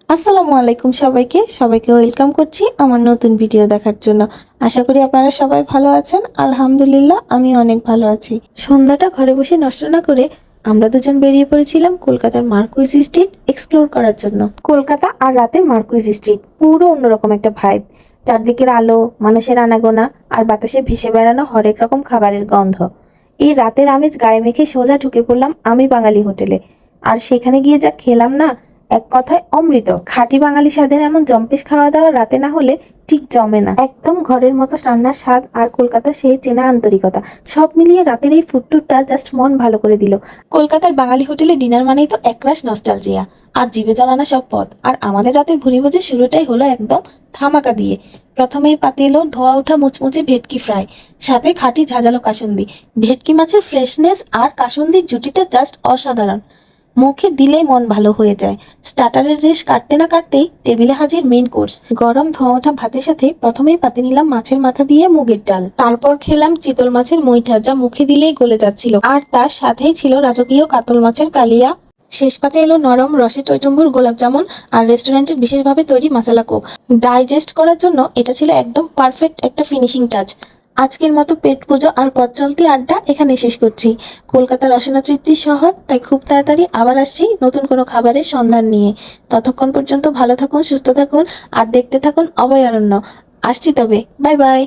আসসালামু আলাইকুম সবাইকে সবাইকে ওয়েলকাম করছি আমার নতুন ভিডিও দেখার জন্য। আশা করি আপনারা সবাই ভালো আছেন। আলহামদুলিল্লাহ আমি অনেক ভালো আছি। সন্ধ্যাটা ঘরে বসে নষ্ট না করে আমরা দুজন বেরিয়ে পড়েছিলাম কলকাতার মার্কুইস স্ট্রিট এক্সপ্লোর করার জন্য। কলকাতা আর রাতের মার্কুইস স্ট্রিট পুরো অন্যরকম একটা ভাইব। চারদিকের আলো, মানুষের আনাগোনা আর বাতাসে ভেসে বেড়ানো হরেক রকম খাবারের গন্ধ। এই রাতের আমেজ গায়ে মেখে সোজা ঢুকে পড়লাম আমি বাঙালি হোটেলে। আর সেখানে গিয়ে যা খেলাম না, এক কথায় অমৃত। খাঁটি বাঙালি স্বাদের এমন জম্পেশ খাওয়া দাওয়া রাতে না হলে ঠিক জমে না। একদম ঘরের মতো রান্নার স্বাদ আর কলকাতা সেই চেনা আন্তরিকতা, সব মিলিয়ে রাতের এই ফুড ট্যুরটা জাস্ট মন ভালো করে দিল। কলকাতার বাঙালি হোটেলে ডিনার মানেই তো একরাশ নস্টালজিয়া আর জিভে জ্বালানা সব পদ। আর আমাদের রাতের ভুরিভোজের শুরুটাই হলো একদম ধামাকা দিয়ে। প্রথমেই পাতে এলো ধোয়া ওঠা মুচমুচে ভেটকি ফ্রাই, সাথে খাঁটি ঝাঁঝালো কাসুন্দি। ভেটকি মাছের ফ্রেশনেস আর কাসুন্দির জুটিটা জাস্ট অসাধারণ। মুখে দিলেই মন ভালো হয়ে যায়। স্টার্টারের রেশ কাটতে না কাটতেই টেবিলে হাজির মেইন কোর্স। গরম ধোয়া ওঠা ভাতের সাথে প্রথমেই পাতে নিলাম মাছের মাথা দিয়ে মুগের ডাল, তারপর খেলাম চিতল মাছের মুইঠা, যা মুখে দিলেই গলে যাচ্ছিল। আর তার সাথেই ছিল রাজকীয় কাতল মাছের কালিয়া। শেষ পাতে এলো নরম রসে টইটুম্বুর গোলাপ জামুন আর রেস্টুরেন্টের বিশেষভাবে তৈরি মশলা কোক। ডাইজেস্ট করার জন্য এটা ছিল একদম পারফেক্ট একটা ফিনিশিং টাচ। আজকের মতো পেট পুজো আর পথ চলতি আড্ডা এখানে শেষ করছি। কলকাতা রসনা তৃপ্তির শহর, তাই খুব তাড়াতাড়ি আবার আসছি নতুন কোনো খাবারের সন্ধান নিয়ে। ততক্ষণ পর্যন্ত ভালো থাকুন, সুস্থ থাকুন আর দেখতে থাকুন অভয়ারণ্য। আসছি তবে, বাই বাই।